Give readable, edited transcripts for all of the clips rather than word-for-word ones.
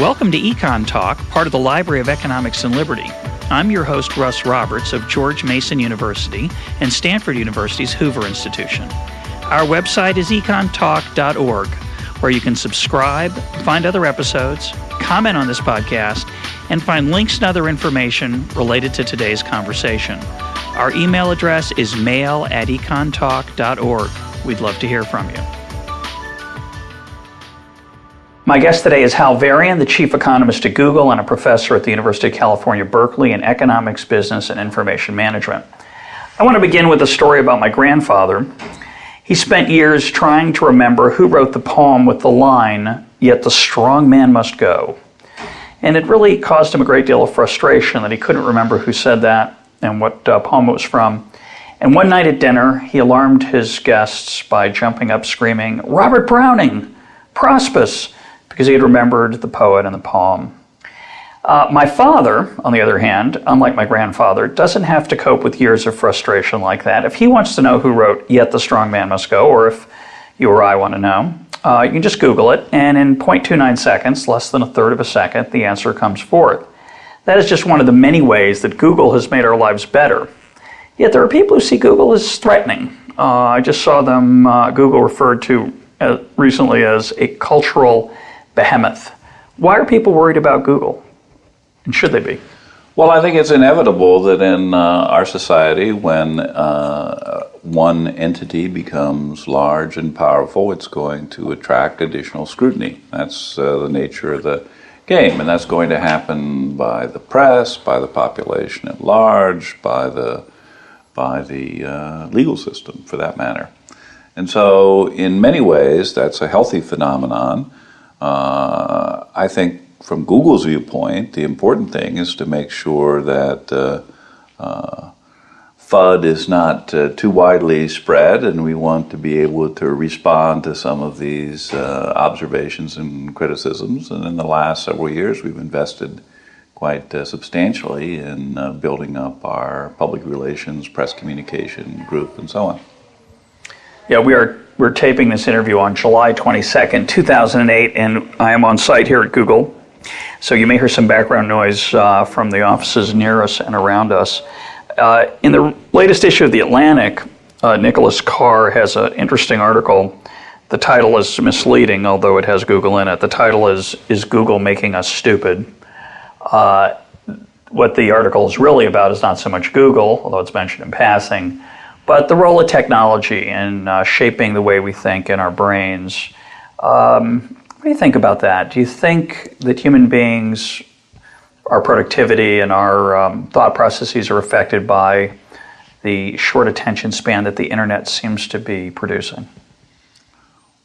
Welcome to EconTalk, part of the Library of Economics and Liberty. I'm your host, Russ Roberts of George Mason University and Stanford University's Hoover Institution. Our website is econtalk.org, where you can subscribe, find other episodes, comment on this podcast, and find links and other information related to today's conversation. Our email address is mail@econtalk.org. We'd love to hear from you. My guest today is Hal Varian, the chief economist at Google and a professor at the University of California, Berkeley in economics, business, and information management. I want to begin with a story about my grandfather. He spent years trying to remember who wrote the poem with the line, "Yet the strong man must go." And it really caused him a great deal of frustration that he couldn't remember who said that and what poem it was from. And one night at dinner, he alarmed his guests by jumping up screaming, "Robert Browning, Prospus," because he had remembered the poet and the poem. My father, on the other hand, unlike my grandfather, doesn't have to cope with years of frustration like that. If he wants to know who wrote "Yet the Strong Man Must Go," or if you or I want to know, you can just Google it, and in 0.29 seconds, less than a third of a second, the answer comes forth. That is just one of the many ways that Google has made our lives better. Yet there are people who see Google as threatening. I just saw them, Google referred to recently as a cultural behemoth. Why are people worried about Google? And should they be? Well, I think it's inevitable that in our society, when one entity becomes large and powerful, it's going to attract additional scrutiny. That's the nature of the game, and that's going to happen by the press, by the population at large, by the legal system, for that matter. And so, in many ways, that's a healthy phenomenon. I think from Google's viewpoint, the important thing is to make sure that FUD is not too widely spread, and we want to be able to respond to some of these observations and criticisms. And in the last several years, we've invested quite substantially in building up our public relations, press communication group, and so on. Yeah, we're taping this interview on July 22nd, 2008, and I am on site here at Google. So you may hear some background noise from the offices near us and around us. In the latest issue of The Atlantic, Nicholas Carr has an interesting article. The title is misleading, although it has Google in it. The title is Google Making Us Stupid?" What the article is really about is not so much Google, although it's mentioned in passing, but the role of technology in shaping the way we think in our brains. What do you think about that? Do you think that human beings, our productivity and our thought processes are affected by the short attention span that the internet seems to be producing?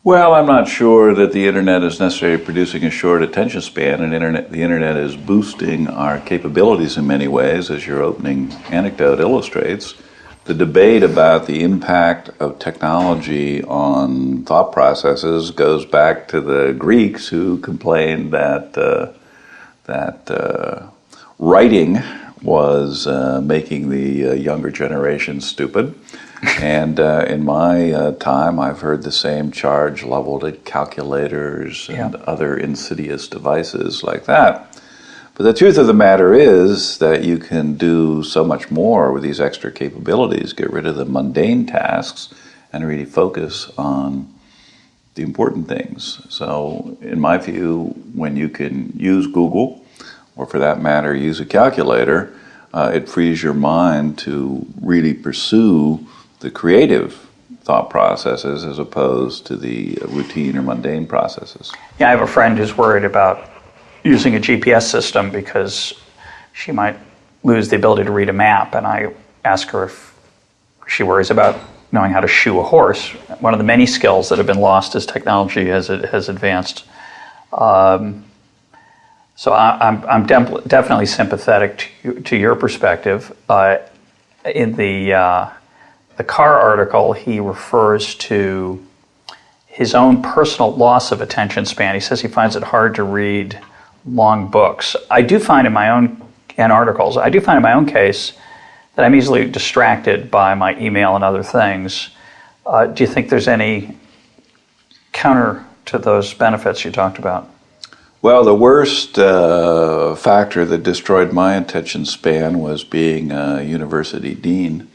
Well, I'm not sure that the internet is necessarily producing a short attention span, and the internet is boosting our capabilities in many ways, as your opening anecdote illustrates. The debate about the impact of technology on thought processes goes back to the Greeks, who complained that writing was making the younger generation stupid. And in my time, I've heard the same charge leveled at calculators and other insidious devices like that. But the truth of the matter is that you can do so much more with these extra capabilities, get rid of the mundane tasks, and really focus on the important things. So, in my view, when you can use Google, or for that matter, use a calculator, it frees your mind to really pursue the creative thought processes as opposed to the routine or mundane processes. Yeah, I have a friend who's worried about using a GPS system because she might lose the ability to read a map, and I ask her if she worries about knowing how to shoe a horse, one of the many skills that have been lost as technology has advanced. So I'm definitely sympathetic to your perspective. In the Carr article, he refers to his own personal loss of attention span. He says he finds it hard to read long books. I do find in my own case that I'm easily distracted by my email and other things. Do you think there's any counter to those benefits you talked about? Well, the worst factor that destroyed my attention span was being a university dean.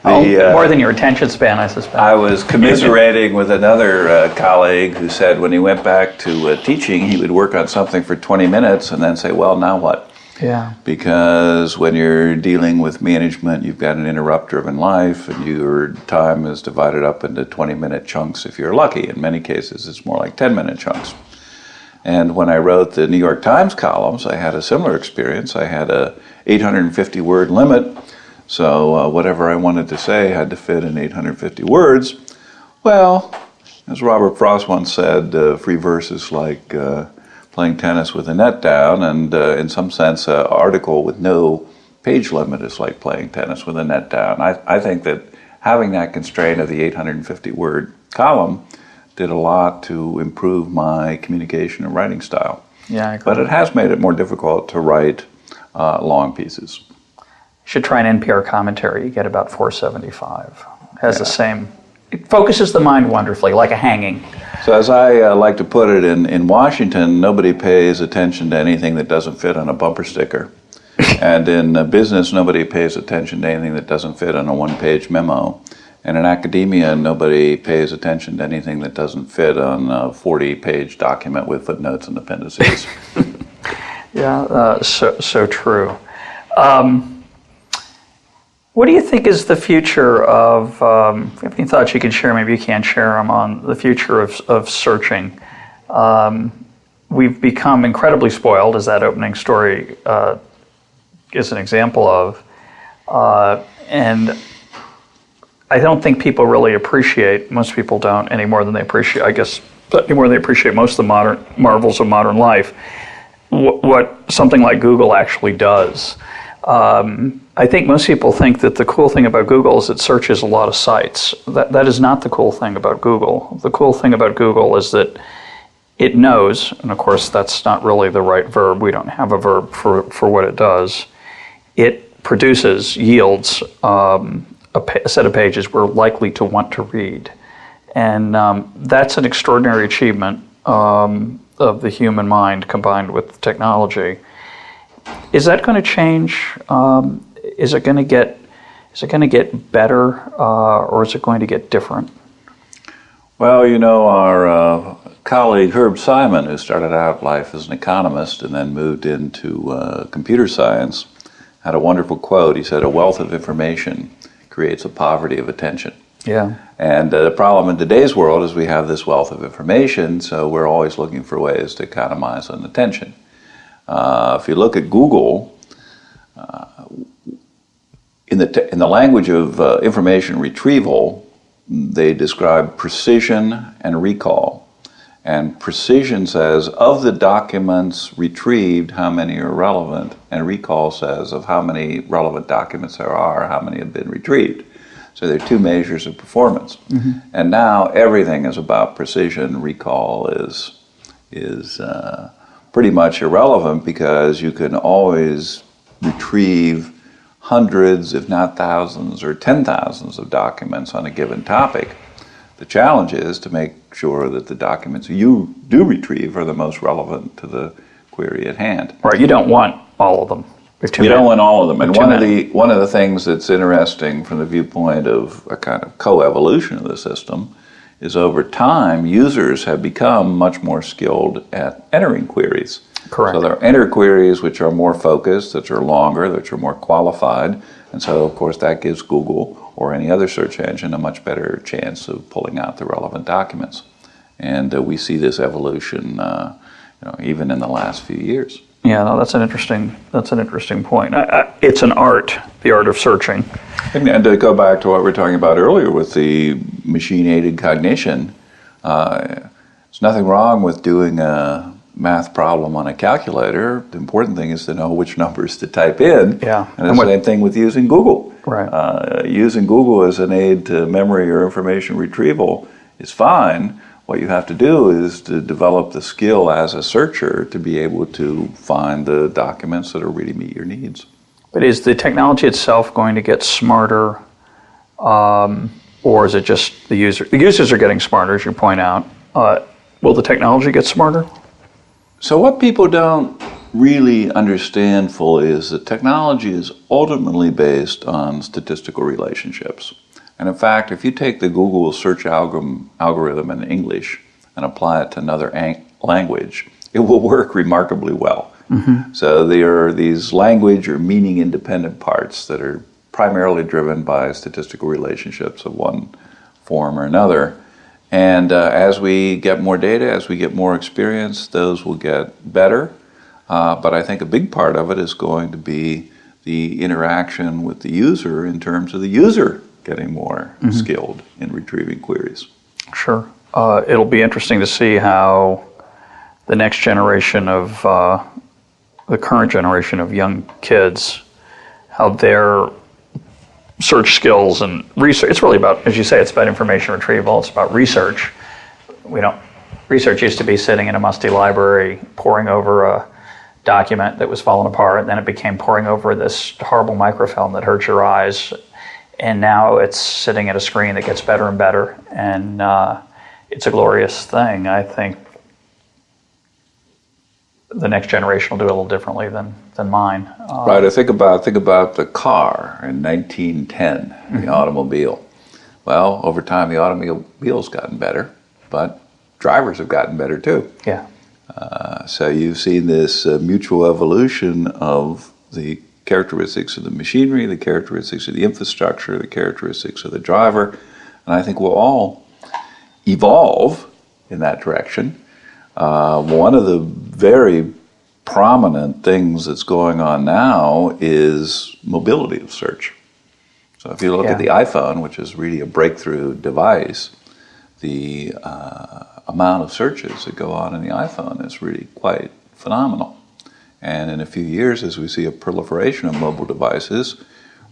More than your attention span, I suspect. I was commiserating with another colleague who said when he went back to teaching, he would work on something for 20 minutes and then say, well, now what? Yeah. Because when you're dealing with management, you've got an interrupt-driven life, and your time is divided up into 20-minute chunks if you're lucky. In many cases, it's more like 10-minute chunks. And when I wrote the New York Times columns, I had a similar experience. I had a 850-word limit, so whatever I wanted to say had to fit in 850 words. Well, as Robert Frost once said, free verse is like playing tennis with a net down, and in some sense, an article with no page limit is like playing tennis with a net down. I think that having that constraint of the 850-word column did a lot to improve my communication and writing style. Yeah, I agree. But it has made it more difficult to write long pieces. You should try an NPR commentary. You get about 475. Has the same. It focuses the mind wonderfully, like a hanging. So as I like to put it, in Washington, nobody pays attention to anything that doesn't fit on a bumper sticker. And in business, nobody pays attention to anything that doesn't fit on a one-page memo. And in academia, nobody pays attention to anything that doesn't fit on a 40-page document with footnotes and appendices. Yeah, so true. What do you think is the future of, if you have any thoughts you can share, maybe you can't share them, on the future of searching? We've become incredibly spoiled, as that opening story is an example of. And I don't think people really appreciate, most people don't any more than they appreciate, I guess, any more than they appreciate most of the modern marvels of modern life, what something like Google actually does. I think most people think that the cool thing about Google is it searches a lot of sites. That is not the cool thing about Google. The cool thing about Google is that it knows, and of course that's not really the right verb. We don't have a verb for what it does. It yields a set of pages we're likely to want to read. And that's an extraordinary achievement of the human mind combined with technology. Is that going to change? Is it going to get better, or is it going to get different? Well, you know, our colleague Herb Simon, who started out life as an economist and then moved into computer science, had a wonderful quote. He said, "A wealth of information creates a poverty of attention." Yeah. And the problem in today's world is we have this wealth of information, so we're always looking for ways to economize on attention. If you look at Google, in the language of information retrieval, they describe precision and recall. And precision says, of the documents retrieved, how many are relevant, and recall says, of how many relevant documents there are, how many have been retrieved. So there are two measures of performance. Mm-hmm. And now everything is about precision. Recall is pretty much irrelevant because you can always retrieve hundreds, if not thousands, or 10,000s of documents on a given topic. The challenge is to make sure that the documents you do retrieve are the most relevant to the query at hand. Right, you don't want all of them. You don't want all of them. And one of the things that's interesting from the viewpoint of a kind of coevolution of the system is over time, users have become much more skilled at entering queries. Correct. So there are enter queries which are more focused, that are longer, that are more qualified. And so, of course, that gives Google or any other search engine a much better chance of pulling out the relevant documents. And we see this evolution even in the last few years. Yeah, no, that's an interesting point. It's an art, the art of searching. And to go back to what we were talking about earlier with the machine-aided cognition, there's nothing wrong with doing a math problem on a calculator. The important thing is to know which numbers to type in. Yeah. And the same thing with using Google. Right. Using Google as an aid to memory or information retrieval is fine. What you have to do is to develop the skill as a searcher to be able to find the documents that really meet your needs. But is the technology itself going to get smarter, or is it just the user? The users are getting smarter, as you point out. Will the technology get smarter? So what people don't really understand fully is that technology is ultimately based on statistical relationships. And in fact, if you take the Google search algorithm in English and apply it to another language, it will work remarkably well. Mm-hmm. So there are these language or meaning independent parts that are primarily driven by statistical relationships of one form or another. And as we get more data, as we get more experience, those will get better. But I think a big part of it is going to be the interaction with the user in terms of the user getting more skilled in retrieving queries. Sure. It'll be interesting to see how the next generation of, the current generation of young kids, how their search skills and research, it's really about, as you say, it's about information retrieval, it's about research. Research used to be sitting in a musty library poring over a document that was falling apart, and then it became poring over this horrible microfilm that hurts your eyes, and now it's sitting at a screen that gets better and better, and it's a glorious thing. I think the next generation will do it a little differently than mine. Right. I think about the car in 1910, the automobile. Well, over time, the automobile's gotten better, but drivers have gotten better too. Yeah. So you've seen this mutual evolution of the characteristics of the machinery, the characteristics of the infrastructure, the characteristics of the driver, and I think we'll all evolve in that direction. One of the very prominent things that's going on now is mobility of search. So if you look at the iPhone, which is really a breakthrough device, the amount of searches that go on in the iPhone is really quite phenomenal. And in a few years, as we see a proliferation of mobile devices,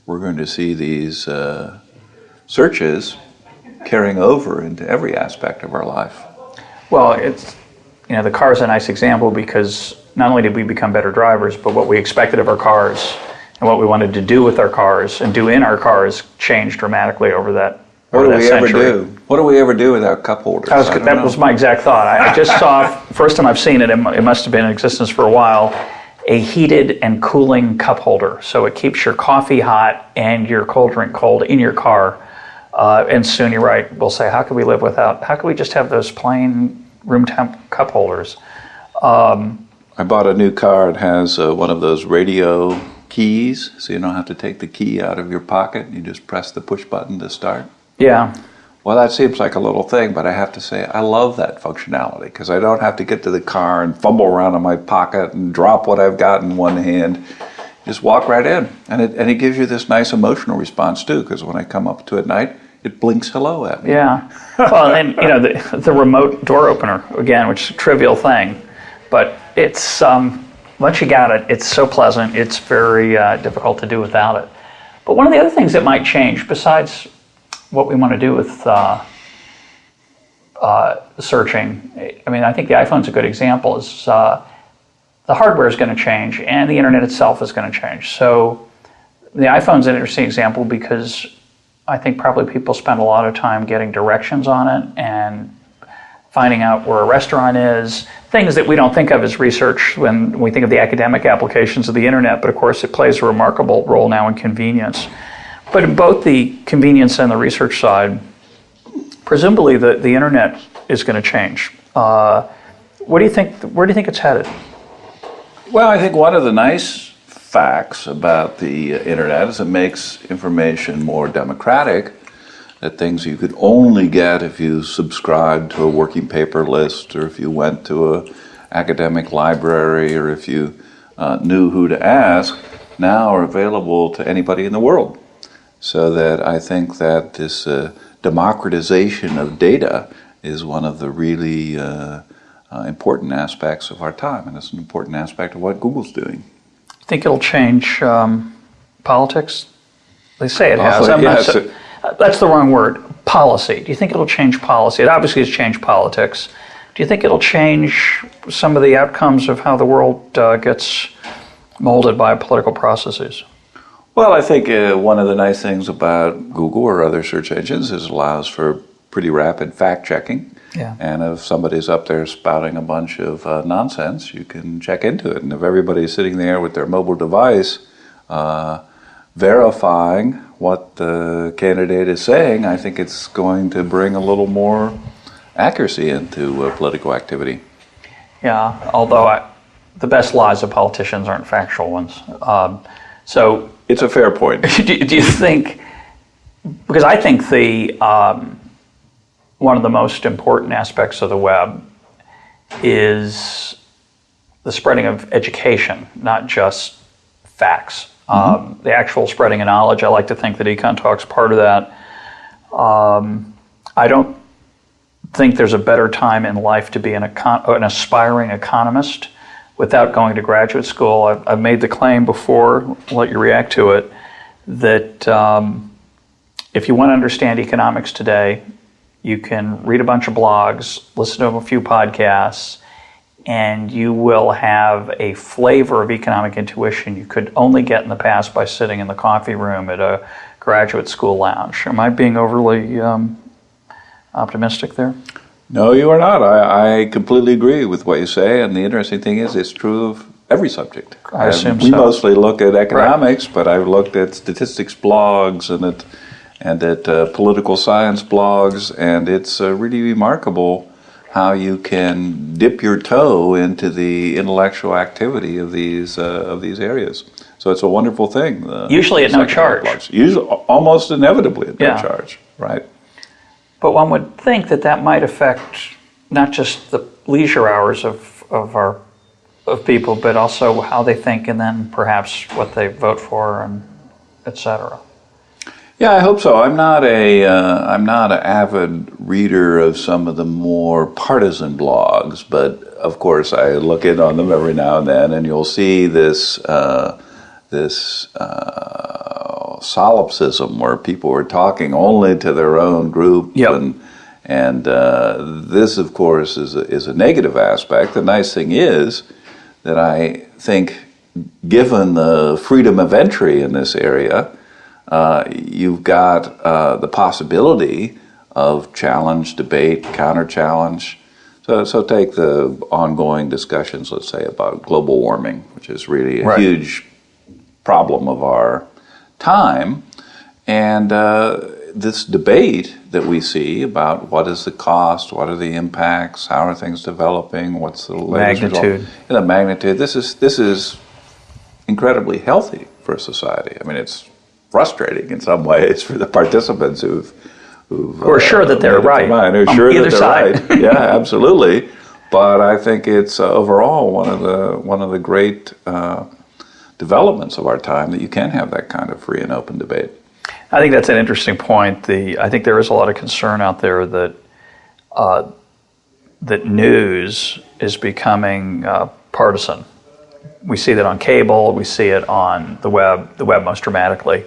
we're going to see these searches carrying over into every aspect of our life. Well, the car is a nice example because not only did we become better drivers, but what we expected of our cars and what we wanted to do with our cars and do in our cars changed dramatically over that. What do we ever do? What do we ever do without cup holders? That was my exact thought. I just saw, first time I've seen it, it must have been in existence for a while, a heated and cooling cup holder. So it keeps your coffee hot and your cold drink cold in your car. And soon, you're right, we'll say, how can we live without, how can we just have those plain room temp cup holders? I bought a new car. It has one of those radio keys, so you don't have to take the key out of your pocket. You just press the push button to start. Yeah. Well, that seems like a little thing, but I have to say I love that functionality because I don't have to get to the car and fumble around in my pocket and drop what I've got in one hand. Just walk right in, and it gives you this nice emotional response too. Because when I come up to it at night, it blinks hello at me. Yeah. Well, and the remote door opener again, which is a trivial thing, but it's once you got it, it's so pleasant. It's very difficult to do without it. But one of the other things that might change, besides what we want to do with searching, I think the iPhone's a good example, is the hardware is going to change and the internet itself is going to change. So the iPhone's an interesting example because I think probably people spend a lot of time getting directions on it and finding out where a restaurant is, things that we don't think of as research when we think of the academic applications of the internet, but of course it plays a remarkable role now in convenience. But in both the convenience and the research side, presumably the internet is going to change. What do you think? Where do you think it's headed? Well, I think one of the nice facts about the internet is it makes information more democratic. That things you could only get if you subscribed to a working paper list, or if you went to an academic library, or if you knew who to ask, now are available to anybody in the world. So that I think that this democratization of data is one of the really important aspects of our time, and it's an important aspect of what Google's doing. Think it'll change politics? They say it has. That's the wrong word. Policy. Do you think it'll change policy? It obviously has changed politics. Do you think it'll change some of the outcomes of how the world gets molded by political processes? Well, I think one of the nice things about Google or other search engines is it allows for pretty rapid fact-checking. Yeah. And if somebody's up there spouting a bunch of nonsense, you can check into it. And if everybody's sitting there with their mobile device verifying what the candidate is saying, I think it's going to bring a little more accuracy into political activity. Yeah, although the best lies of politicians aren't factual ones. So it's a fair point. do you think, because I think one of the most important aspects of the web is the spreading of education, not just facts. The actual spreading of knowledge. I like to think that EconTalk's part of that. I don't think there's a better time in life to be an aspiring economist without going to graduate school. I've made the claim before, I'll let you react to it, that if you want to understand economics today, you can read a bunch of blogs, listen to a few podcasts, and you will have a flavor of economic intuition you could only get in the past by sitting in the coffee room at a graduate school lounge. Am I being overly optimistic there? No, you are not. I completely agree with what you say, and the interesting thing is it's true of every subject. I assume we so. mostly look at economics, right. But I've looked at statistics blogs and at political science blogs, and it's really remarkable how you can dip your toe into the intellectual activity of these areas. So it's a wonderful thing. Usually at no charge. Blogs. Usually, almost inevitably at no charge, right? But one would think that might affect not just the leisure hours of people, but also how they think, and then perhaps what they vote for, and et cetera. Yeah, I hope so. I'm not an avid reader of some of the more partisan blogs, but of course I look in on them every now and then, and you'll see this solipsism where people are talking only to their own group, yep. and this, of course, is a negative aspect. The nice thing is that I think, given the freedom of entry in this area, you've got the possibility of challenge, debate, counter-challenge. So take the ongoing discussions, let's say, about global warming, which is really a huge problem of our time. And this debate that we see about what is the cost, what are the impacts, how are things developing, what's the magnitude. The magnitude. This is incredibly healthy for a society. I mean, it's frustrating in some ways for the participants who are sure that they're right. Who are sure that they're side. right. Yeah, absolutely. But I think it's overall one of the great developments of our time that you can have that kind of free and open debate. I think that's an interesting point. I think there is a lot of concern out there that news is becoming partisan. We see that on cable. We see it on the web most dramatically.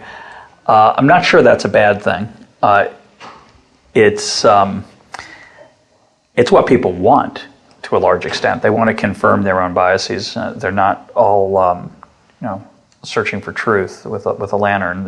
I'm not sure that's a bad thing. It's what people want to a large extent. They want to confirm their own biases. They're not all searching for truth with a lantern.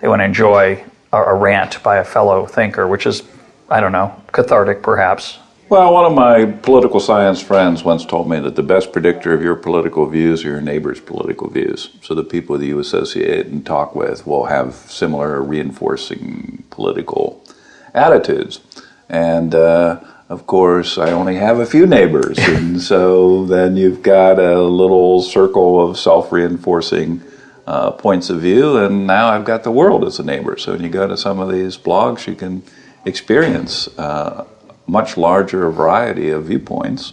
They want to enjoy a rant by a fellow thinker, which is, I don't know, cathartic perhaps. Well, one of my political science friends once told me that the best predictor of your political views are your neighbor's political views. So the people that you associate and talk with will have similar reinforcing political attitudes. And of course, I only have a few neighbors, and so then you've got a little circle of self-reinforcing points of view, and now I've got the world as a neighbor. So when you go to some of these blogs, you can experience much larger variety of viewpoints,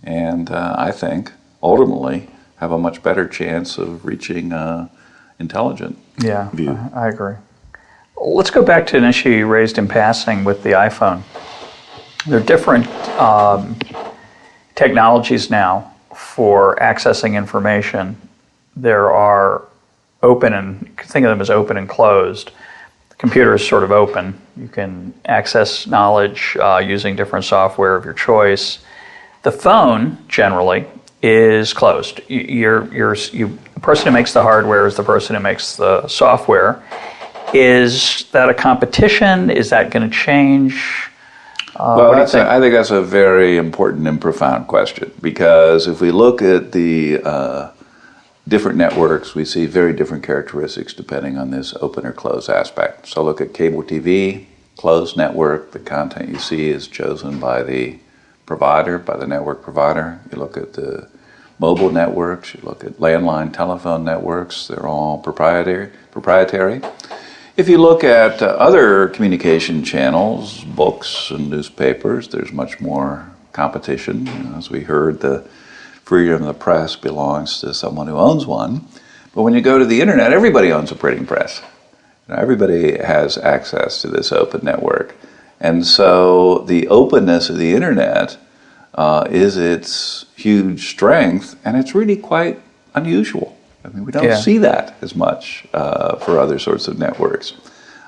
and I think ultimately have a much better chance of reaching intelligent view. I agree. Let's go back to an issue you raised in passing with the iPhone. There are different technologies now for accessing information. There are open, and you can think of them as open and closed. The computer is sort of open. You can access knowledge using different software of your choice. The phone, generally, is closed. The person who makes the hardware is the person who makes the software. Is that a competition? Is that going to change? Well, I think that's a very important and profound question, because if we look at the different networks, we see very different characteristics depending on this open or closed aspect. So look at cable TV, closed network, the content you see is chosen by the provider, by the network provider. You look at the mobile networks, you look at landline telephone networks, they're all proprietary. If you look at other communication channels, books and newspapers, there's much more competition. As we heard, the freedom of the press belongs to someone who owns one. But when you go to the internet, everybody owns a printing press. Everybody has access to this open network. And so the openness of the internet is its huge strength, and it's really quite unusual. I mean, we don't see that as much for other sorts of networks.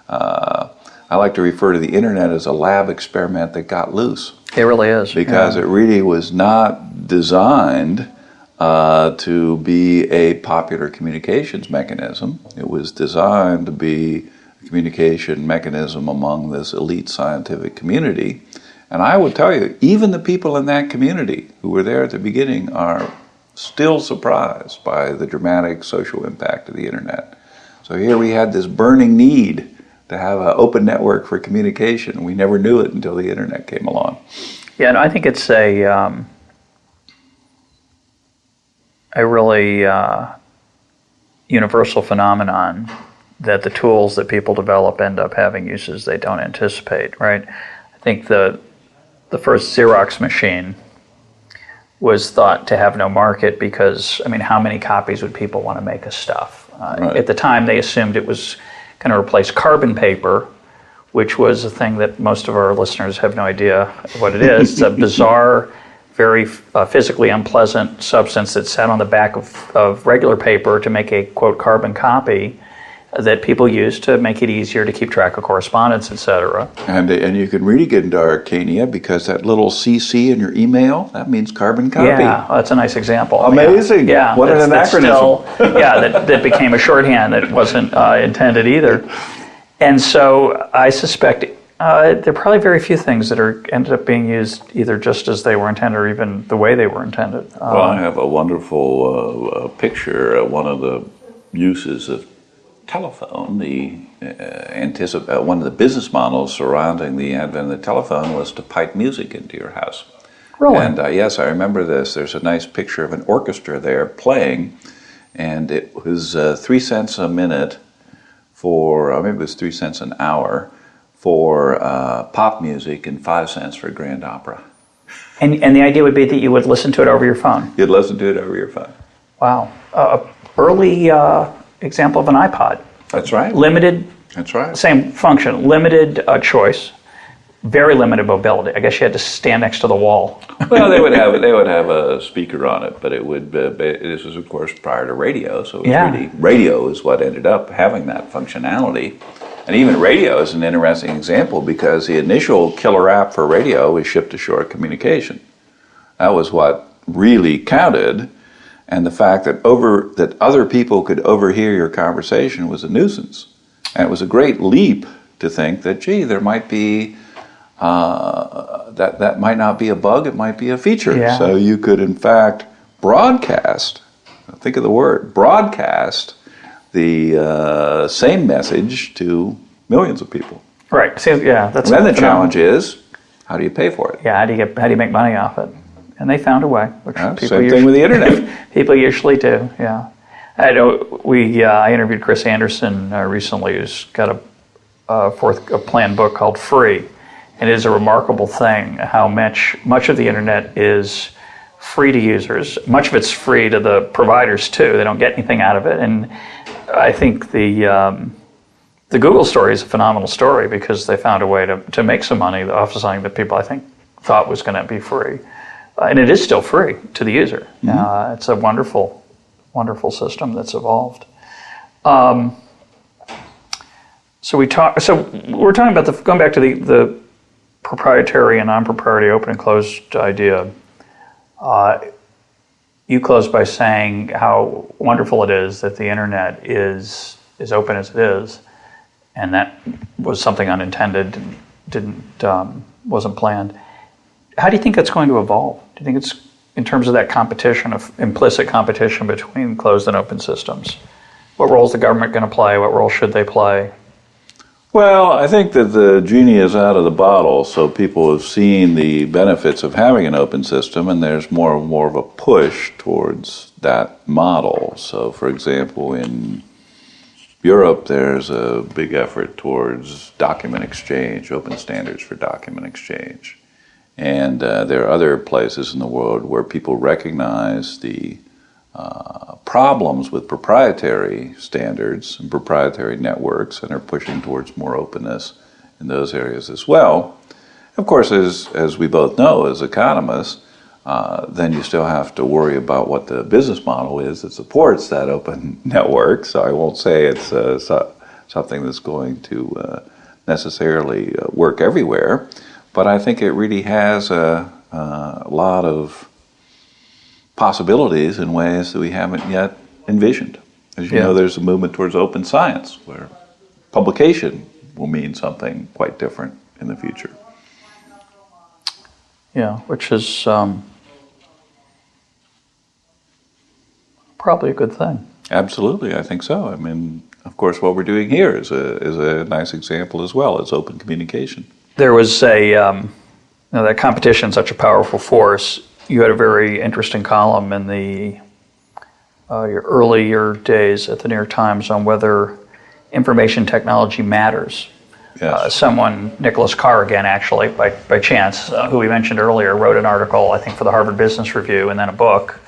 I like to refer to the internet as a lab experiment that got loose. It really is. Because it really was not designed to be a popular communications mechanism. It was designed to be a communication mechanism among this elite scientific community. And I would tell you, even the people in that community who were there at the beginning are still surprised by the dramatic social impact of the internet. So here we had this burning need to have an open network for communication. We never knew it until the internet came along. Yeah, and I think it's a really universal phenomenon that the tools that people develop end up having uses they don't anticipate, right? I think the first Xerox machine was thought to have no market because, I mean, how many copies would people want to make of stuff? Right. At the time, they assumed it was going to replace carbon paper, which was a thing that most of our listeners have no idea what it is. It's a bizarre, very physically unpleasant substance that sat on the back of regular paper to make a, quote, carbon copy that people use to make it easier to keep track of correspondence, etc. And you can really get into arcania because that little CC in your email, that means carbon copy. Yeah, that's a nice example. Amazing. Yeah, what an anachronism. That became a shorthand that wasn't intended either. And so I suspect there are probably very few things that ended up being used either just as they were intended or even the way they were intended. Well, I have a wonderful picture. One of the uses of telephone, one of the business models surrounding the advent of the telephone was to pipe music into your house. Really? And yes, I remember this. There's a nice picture of an orchestra there playing, and it was 3 cents a minute for, maybe it was 3 cents an hour for pop music and 5 cents for grand opera. And the idea would be that you would listen to it over your phone. You'd listen to it over your phone. Wow. Early example of an iPod. That's right. Limited. That's right. Same function. Limited choice. Very limited mobility. I guess you had to stand next to the wall. Well, they would have a speaker on it, but it would. This was, of course, prior to radio, so it was really, radio is what ended up having that functionality. And even radio is an interesting example because the initial killer app for radio was ship-to-shore communication. That was what really counted. And the fact that other people could overhear your conversation was a nuisance. And it was a great leap to think that, gee, there might be, that might not be a bug, it might be a feature. Yeah. So you could, in fact, broadcast, think of the word, broadcast the same message to millions of people. Right. So, yeah, that's. And then the challenge is, how do you pay for it? Yeah, how do you make money off it? And they found a way. Which same thing with the internet. People usually do. Yeah, I know. I interviewed Chris Anderson recently, who's got a planned book called Free, and it is a remarkable thing how much of the internet is free to users. Much of it's free to the providers too. They don't get anything out of it, and I think the Google story is a phenomenal story because they found a way to make some money off of something that people I think thought was going to be free. And it is still free to the user. Mm-hmm. It's a wonderful, wonderful system that's evolved. So we're talking about going back to the proprietary and non-proprietary, open and closed idea. You closed by saying how wonderful it is that the internet is open as it is, and that was something unintended. Didn't wasn't planned. How do you think that's going to evolve? Do you think it's in terms of that competition, of implicit competition between closed and open systems? What role is the government going to play? What role should they play? Well, I think that the genie is out of the bottle, so people have seen the benefits of having an open system, and there's more and more of a push towards that model. So, for example, in Europe, there's a big effort towards document exchange, open standards for document exchange. And there are other places in the world where people recognize the problems with proprietary standards and proprietary networks and are pushing towards more openness in those areas as well. Of course, as we both know as economists, then you still have to worry about what the business model is that supports that open network. So I won't say it's something that's going to necessarily work everywhere, but I think it really has a lot of possibilities in ways that we haven't yet envisioned. As you know, there's a movement towards open science, where publication will mean something quite different in the future. Yeah, which is probably a good thing. Absolutely, I think so. I mean, of course, what we're doing here is a nice example as well. It's open communication. There was that competition is such a powerful force. You had a very interesting column in your earlier days at the New York Times on whether information technology matters. Yes. Nicholas Carr again, actually, by chance, who we mentioned earlier, wrote an article, I think, for the Harvard Business Review and then a book,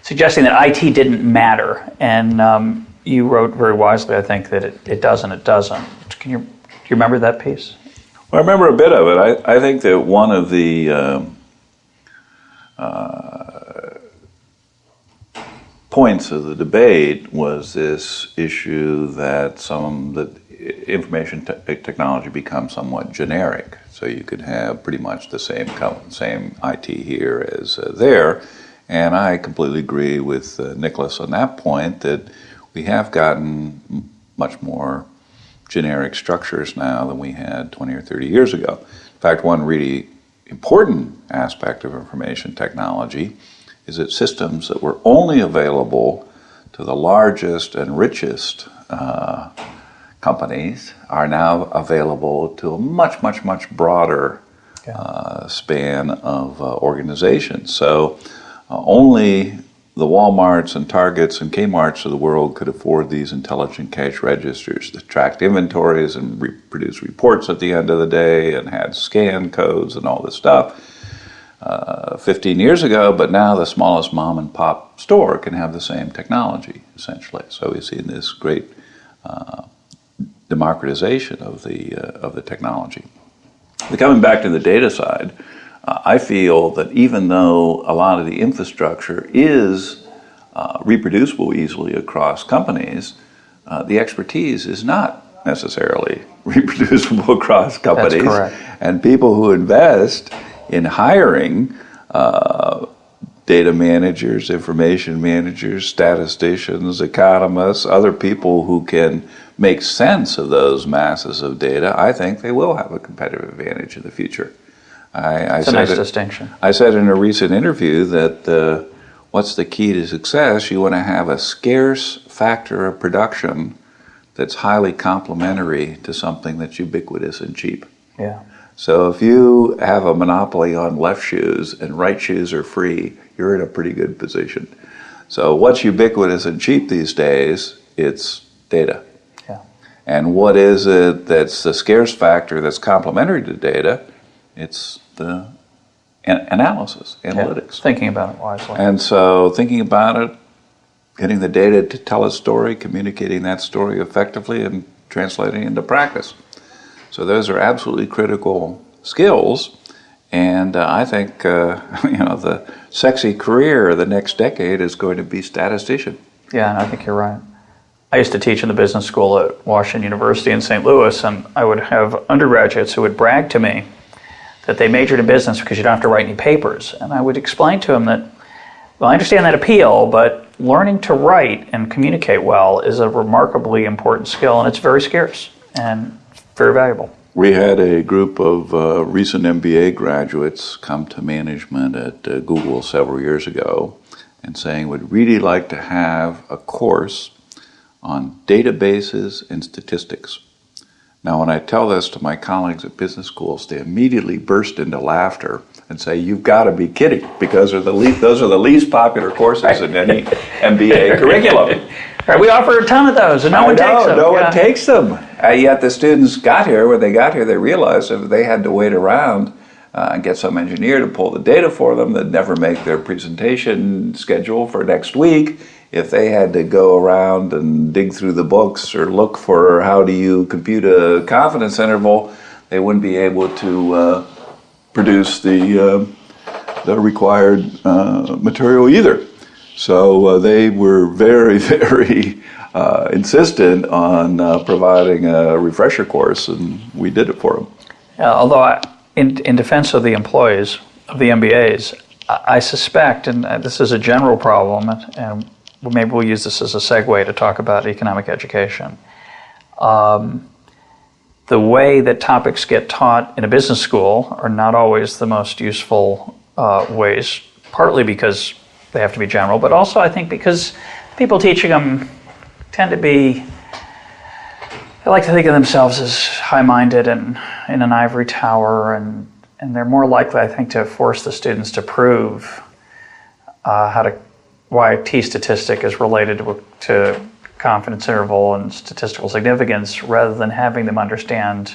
suggesting that IT didn't matter. And you wrote very wisely, I think, that it doesn't. Do you remember that piece? Well, I remember a bit of it. I think that one of the points of the debate was this issue that information technology becomes somewhat generic. So you could have pretty much the same IT here as there. And I completely agree with Nicholas on that point, that we have gotten much more generic structures now than we had 20 or 30 years ago. In fact, one really important aspect of information technology is that systems that were only available to the largest and richest companies are now available to a much, much, much broader span of organizations. So only the Walmarts and Targets and Kmarts of the world could afford these intelligent cash registers that tracked inventories and produced reports at the end of the day and had scan codes and all this stuff 15 years ago, but now the smallest mom and pop store can have the same technology, essentially. So we've seen this great democratization of the technology. But coming back to the data side, I feel that even though a lot of the infrastructure is reproducible easily across companies, the expertise is not necessarily reproducible across companies. That's correct. And people who invest in hiring data managers, information managers, statisticians, economists, other people who can make sense of those masses of data, I think they will have a competitive advantage in the future. It's a nice distinction. I said in a recent interview that what's the key to success? You want to have a scarce factor of production that's highly complementary to something that's ubiquitous and cheap. Yeah. So if you have a monopoly on left shoes and right shoes are free, you're in a pretty good position. So what's ubiquitous and cheap these days? It's data. Yeah. And what is it that's the scarce factor that's complementary to data? It's the analysis, analytics. Yeah, thinking about it wisely. And so thinking about it, getting the data to tell a story, communicating that story effectively, and translating it into practice. So those are absolutely critical skills. And I think the sexy career of the next decade is going to be statistician. Yeah, and I think you're right. I used to teach in the business school at Washington University in St. Louis, and I would have undergraduates who would brag to me that they majored in business because you don't have to write any papers. And I would explain to them that, well, I understand that appeal, but learning to write and communicate well is a remarkably important skill, and it's very scarce and very valuable. We had a group of recent MBA graduates come to management at Google several years ago and saying would really like to have a course on databases and statistics. Now, when I tell this to my colleagues at business schools, they immediately burst into laughter and say, "You've got to be kidding," because those are the least popular courses in any MBA curriculum. Right, we offer a ton of those, and no one takes them. No one takes them. Yet the students got here. When they got here, they realized if they had to wait around and get some engineer to pull the data for them, they'd never make their presentation schedule for next week. If they had to go around and dig through the books or look for how do you compute a confidence interval, they wouldn't be able to produce the required material either. So they were very, very insistent on providing a refresher course, and we did it for them. Although in defense of the employees of the MBAs, I suspect, and this is a general problem, and maybe we'll use this as a segue to talk about economic education. The way that topics get taught in a business school are not always the most useful ways, partly because they have to be general, but also I think because people teaching them tend to be, they like to think of themselves as high-minded and in an ivory tower, and they're more likely, I think, to force the students to prove why t-statistic is related to confidence interval and statistical significance, rather than having them understand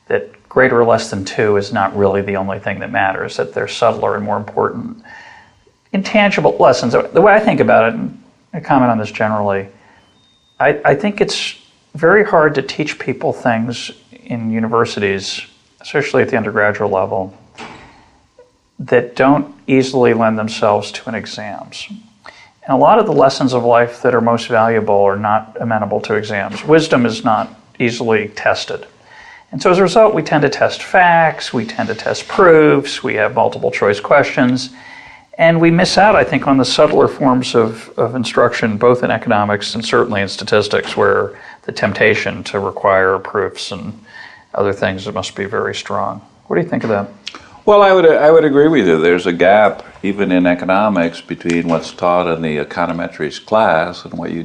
that greater or less than 2 is not really the only thing that matters, that there's subtler and more important intangible lessons. The way I think about it, and I comment on this generally, I think it's very hard to teach people things in universities, especially at the undergraduate level, that don't easily lend themselves to an exams. And a lot of the lessons of life that are most valuable are not amenable to exams. Wisdom is not easily tested. And so as a result, we tend to test facts, we tend to test proofs, we have multiple choice questions, and we miss out, I think, on the subtler forms of instruction, both in economics and certainly in statistics, where the temptation to require proofs and other things must be very strong. What do you think of that? Well, I would agree with you. There's a gap, even in economics, between what's taught in the econometrics class and what you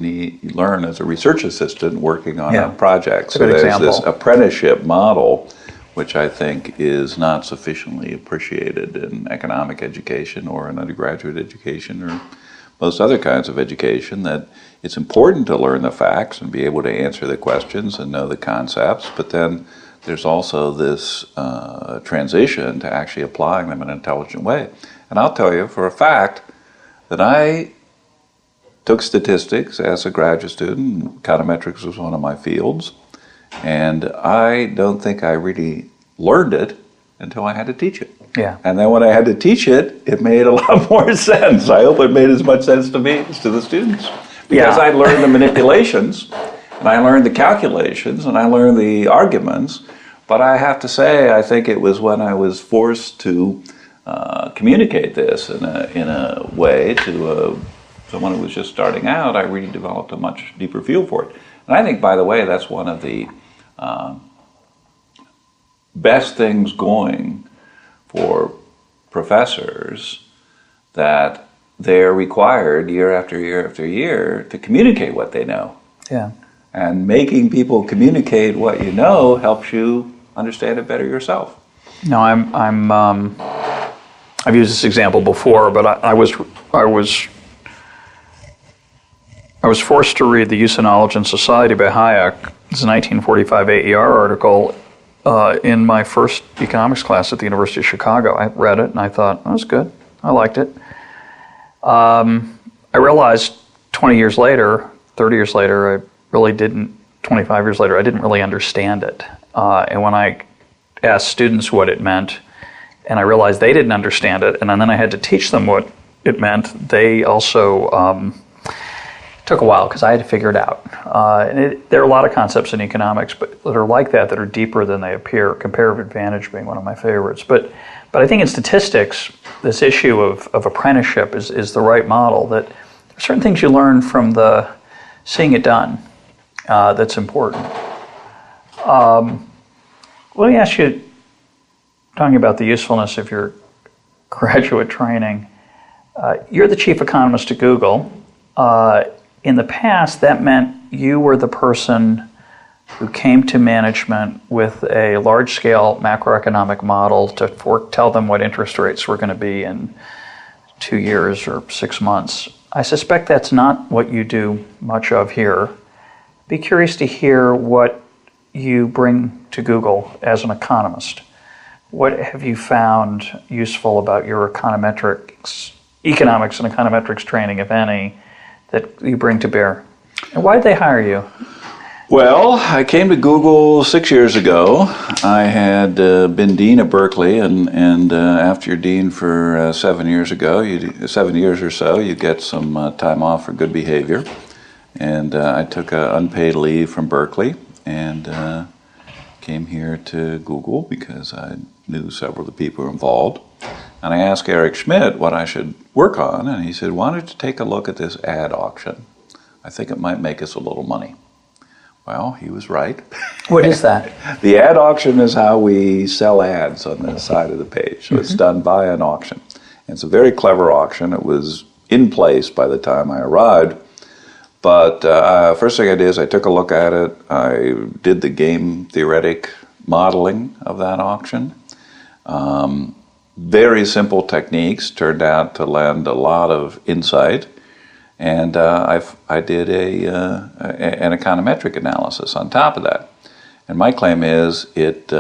learn as a research assistant working on a project. So there's this apprenticeship model, which I think is not sufficiently appreciated in economic education or in undergraduate education or most other kinds of education, that it's important to learn the facts and be able to answer the questions and know the concepts, but then there's also this transition to actually applying them in an intelligent way. And I'll tell you for a fact that I took statistics as a graduate student. Econometrics was one of my fields. And I don't think I really learned it until I had to teach it. Yeah. And then when I had to teach it, it made a lot more sense. I hope it made as much sense to me as to the students. Because I learned the manipulations, and I learned the calculations, and I learned the arguments. But I have to say, I think it was when I was forced to communicate this in a way to someone who was just starting out, I really developed a much deeper feel for it. And I think, by the way, that's one of the best things going for professors, that they're required year after year after year to communicate what they know. Yeah. And making people communicate what you know helps you understand it better yourself. No, I've used this example before, but I was forced to read The Use of Knowledge in Society by Hayek. It's a 1945 AER article in my first economics class at the University of Chicago. I read it and I thought, that was good. I liked it. I realized 20 years later, 30 years later, 25 years later, I didn't really understand it. And when I asked students what it meant, and I realized they didn't understand it, and then I had to teach them what it meant, they also took a while because I had to figure it out. There are a lot of concepts in economics that are like that are deeper than they appear, comparative advantage being one of my favorites. But I think in statistics, this issue of apprenticeship is the right model, that there are certain things you learn from the seeing it done that's important. Let me ask you, talking about the usefulness of your graduate training, you're the chief economist at Google. In the past, that meant you were the person who came to management with a large-scale macroeconomic model to tell them what interest rates were going to be in 2 years or 6 months. I suspect that's not what you do much of here. Be curious to hear what you bring to Google as an economist. What have you found useful about your econometrics and econometrics training, if any, that you bring to bear? And why did they hire you? Well, I came to Google 6 years ago. I had been dean at Berkeley, and after you're dean for 7 years or so, you get some time off for good behavior. And I took unpaid leave from Berkeley and came here to Google because I knew several of the people involved. And I asked Eric Schmidt what I should work on, and he said, "Why don't you take a look at this ad auction? I think it might make us a little money." Well, he was right. What is that? The ad auction is how we sell ads on the side of the page. So It's done by an auction. And it's a very clever auction. It was in place by the time I arrived. But first thing I did is I took a look at it. I did the game theoretic modeling of that auction. Very simple techniques turned out to lend a lot of insight. And I did an econometric analysis on top of that. And my claim is it's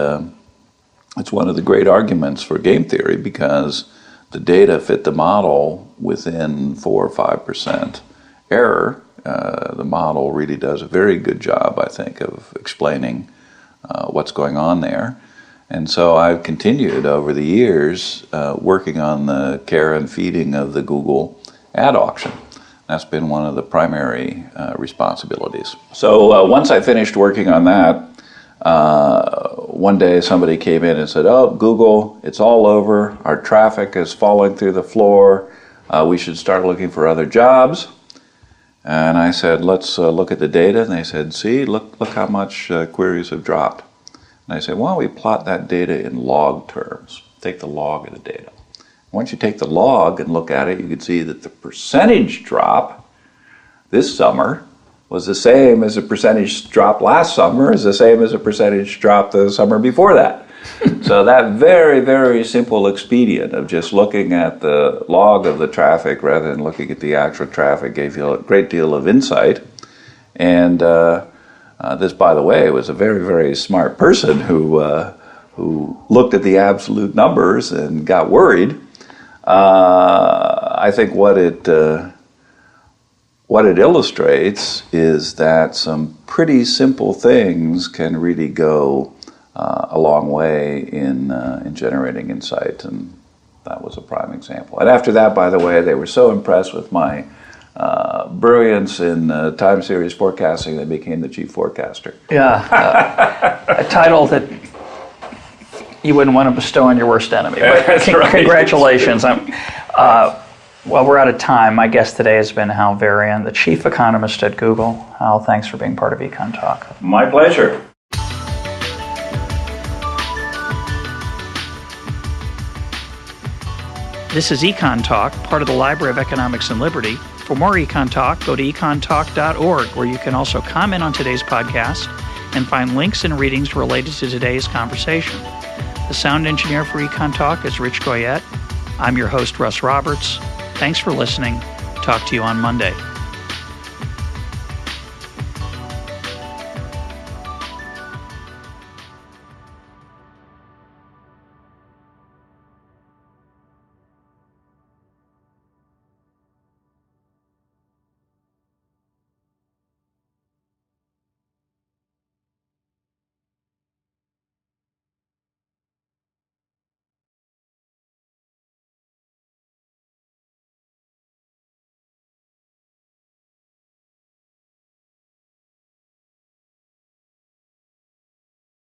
one of the great arguments for game theory because the data fit the model within 4 or 5% error. The model really does a very good job, I think, of explaining what's going on there. And so I've continued over the years working on the care and feeding of the Google ad auction. That's been one of the primary responsibilities. So once I finished working on that, one day somebody came in and said, "Oh, Google, it's all over. Our traffic is falling through the floor. We should start looking for other jobs." And I said, "Let's look at the data." And they said, "See, look how much queries have dropped." And I said, "Why don't we plot that data in log terms? Take the log of the data." Once you take the log and look at it, you can see that the percentage drop this summer was the same as the percentage drop last summer, is the same as the percentage drop the summer before that. So that very, very simple expedient of just looking at the log of the traffic rather than looking at the actual traffic gave you a great deal of insight. And this, by the way, was a very, very smart person who looked at the absolute numbers and got worried. I think what it illustrates is that some pretty simple things can really go a long way in generating insight, and that was a prime example. And after that, by the way, they were so impressed with my brilliance in time series forecasting, they became the chief forecaster. Yeah, a title that you wouldn't want to bestow on your worst enemy. But Right. Congratulations. Well, we're out of time. My guest today has been Hal Varian, the chief economist at Google. Hal, thanks for being part of EconTalk. My pleasure. This is EconTalk, part of the Library of Economics and Liberty. For more EconTalk, go to econtalk.org, where you can also comment on today's podcast and find links and readings related to today's conversation. The sound engineer for EconTalk is Rich Goyette. I'm your host, Russ Roberts. Thanks for listening. Talk to you on Monday.